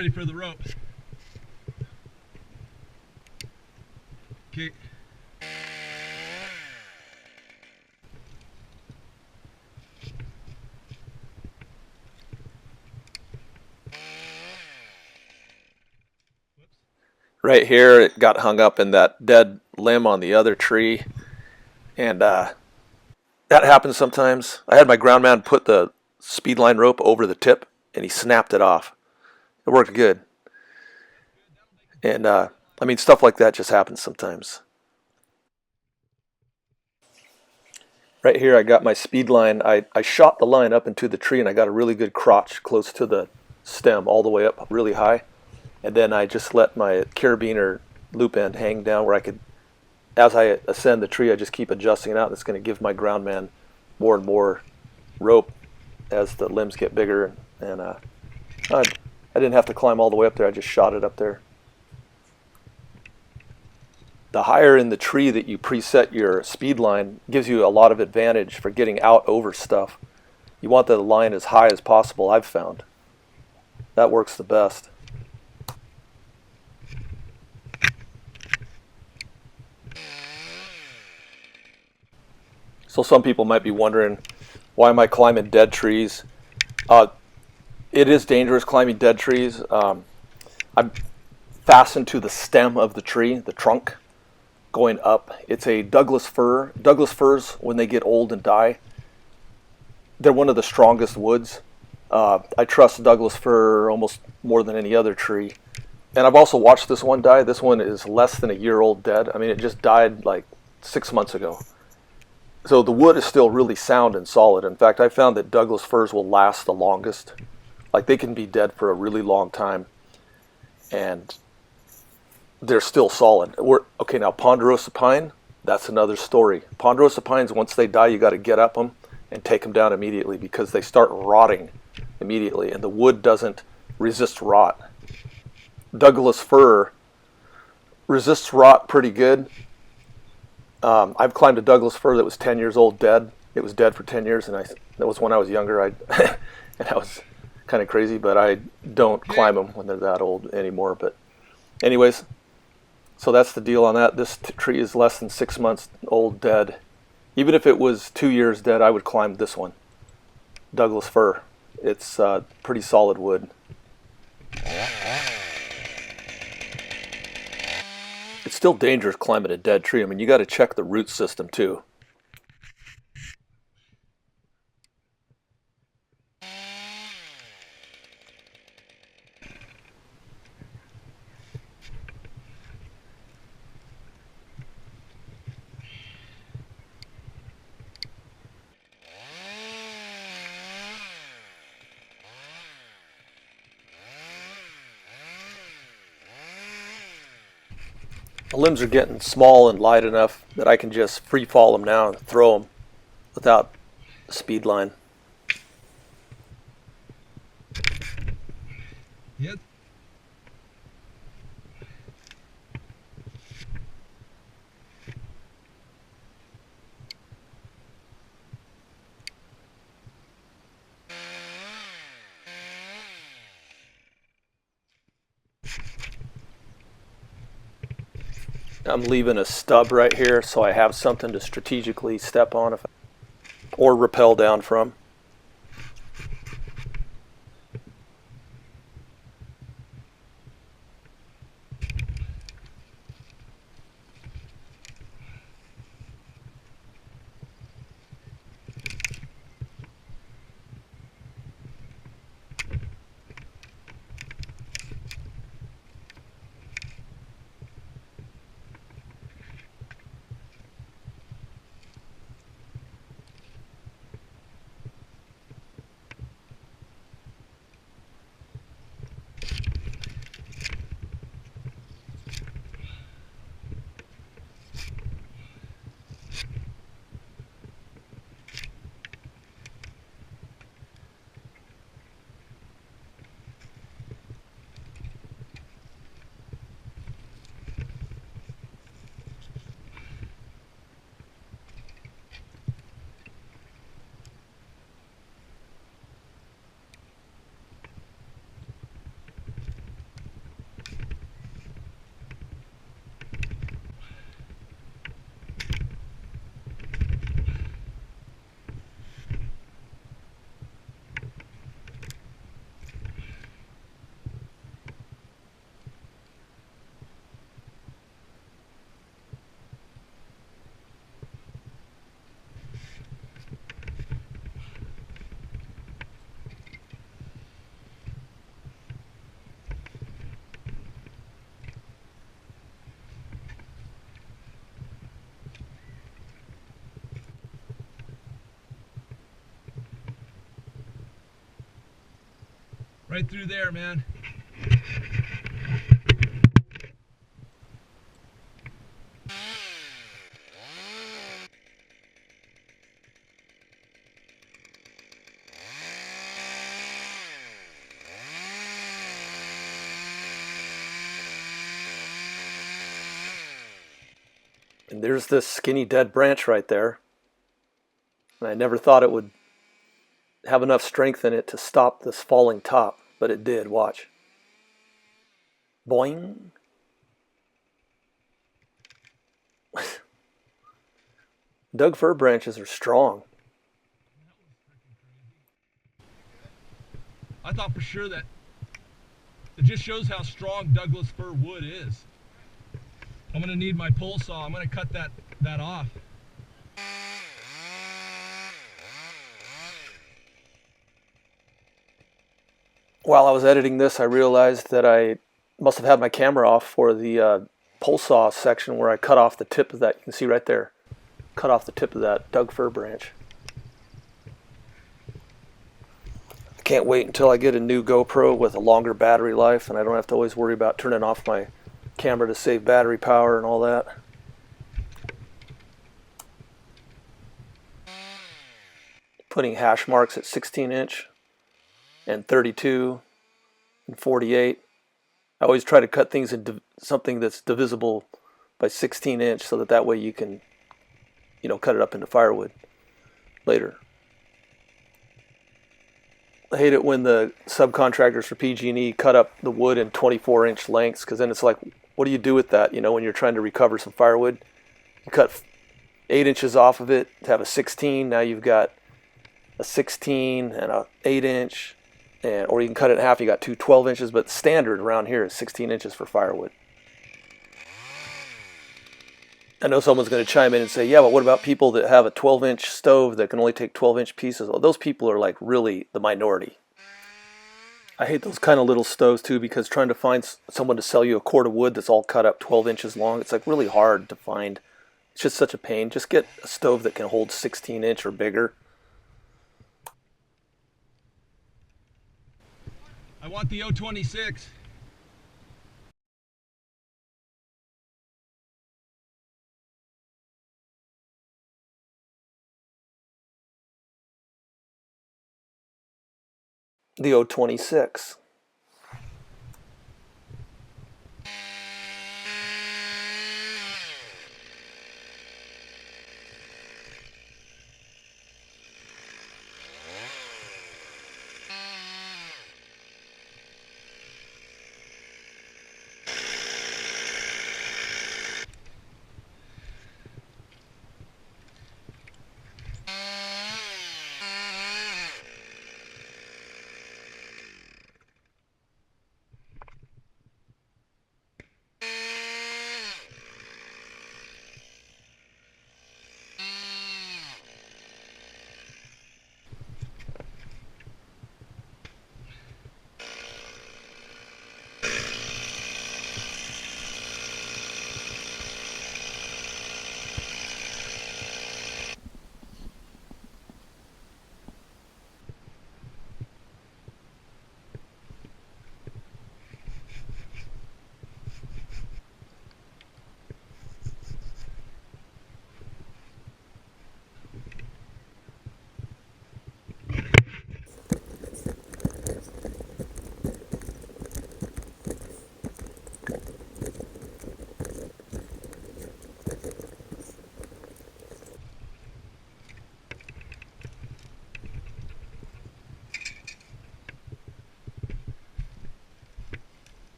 ready for the rope. Okay. Right here, it got hung up in that dead limb on the other tree, and that happens sometimes. I had my ground man put the speed line rope over the tip, and he snapped it off. It worked good. And I mean, stuff like that just happens sometimes. Right here, I got my speed line. I shot the line up into the tree, and I got a really good crotch close to the stem, all the way up really high. And then I just let my carabiner loop end hang down where I could, as I ascend the tree, I just keep adjusting it out. It's going to give my ground man more and more rope as the limbs get bigger. And I didn't have to climb all the way up there. I just shot it up there. The higher in the tree that you preset your speed line gives you a lot of advantage for getting out over stuff. You want the line as high as possible, I've found. That works the best. So some people might be wondering, why am I climbing dead trees? It is dangerous climbing dead trees. I'm fastened to the stem of the tree, the trunk, going up. It's a Douglas fir. Douglas firs, when they get old and die, they're one of the strongest woods. I trust Douglas fir almost more than any other tree. And I've also watched this one die. This one is less than a year old dead. I mean, it just died like 6 months ago. So the wood is still really sound and solid. In fact, I found that Douglas firs will last the longest. Like, they can be dead for a really long time, and they're still solid. Okay, now ponderosa pine, that's another story. Ponderosa pines, once they die, you got to get up them and take them down immediately because they start rotting immediately, and the wood doesn't resist rot. Douglas fir resists rot pretty good. I've climbed a Douglas fir that was 10 years old dead. It was dead for 10 years, and that was when I was younger. And I was kind of crazy, but I don't climb them when they're that old anymore. But anyways, so that's the deal on that. This tree is less than 6 months old dead. Even if it was 2 years dead, I would climb this one, Douglas fir. It's pretty solid wood. It's still dangerous climbing a dead tree. I mean, you got to check the root system too. The limbs are getting small and light enough that I can just free fall them now and throw them without a speed line. Yep. I'm leaving a stub right here so I have something to strategically step on or rappel down from. Right through there, man. And there's this skinny dead branch right there. And I never thought it would have enough strength in it to stop this falling top, but it did. Watch. Boing. Doug fir branches are strong. I thought for sure that it just shows how strong Douglas fir wood is. I'm gonna need my pole saw. I'm gonna cut that off. While I was editing this, I realized that I must have had my camera off for the pole saw section where I cut off the tip of that. You can see right there. Cut off the tip of that Doug fir branch. I can't wait until I get a new GoPro with a longer battery life and I don't have to always worry about turning off my camera to save battery power and all that. Putting hash marks at 16 inch and 32 and 48. I always try to cut things into something that's divisible by 16 inch so that way you can, cut it up into firewood later. I hate it when the subcontractors for PG&E cut up the wood in 24-inch lengths, because then it's like, what do you do with that? When you're trying to recover some firewood, you cut 8 inches off of it to have a 16. Now you've got a 16 and a 8-inch, or you can cut it in half. You got two 12 inches, but standard around here is 16 inches for firewood. I know someone's going to chime in and say, yeah, but what about people that have a 12-inch stove that can only take 12-inch pieces? Well, those people are like really the minority. I hate those kind of little stoves too, because trying to find someone to sell you a cord of wood that's all cut up 12 inches long, it's like really hard to find. It's just such a pain. Just get a stove that can hold 16-inch or bigger. I want the 026. The 026.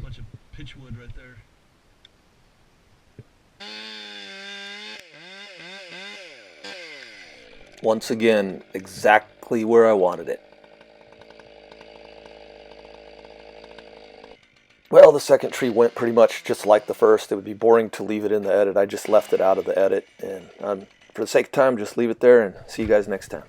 Bunch of pitchwood right there. Once again, exactly where I wanted it. Well, the second tree went pretty much just like the first. It would be boring to leave it in the edit. I just left it out of the edit. And for the sake of time, just leave it there and see you guys next time.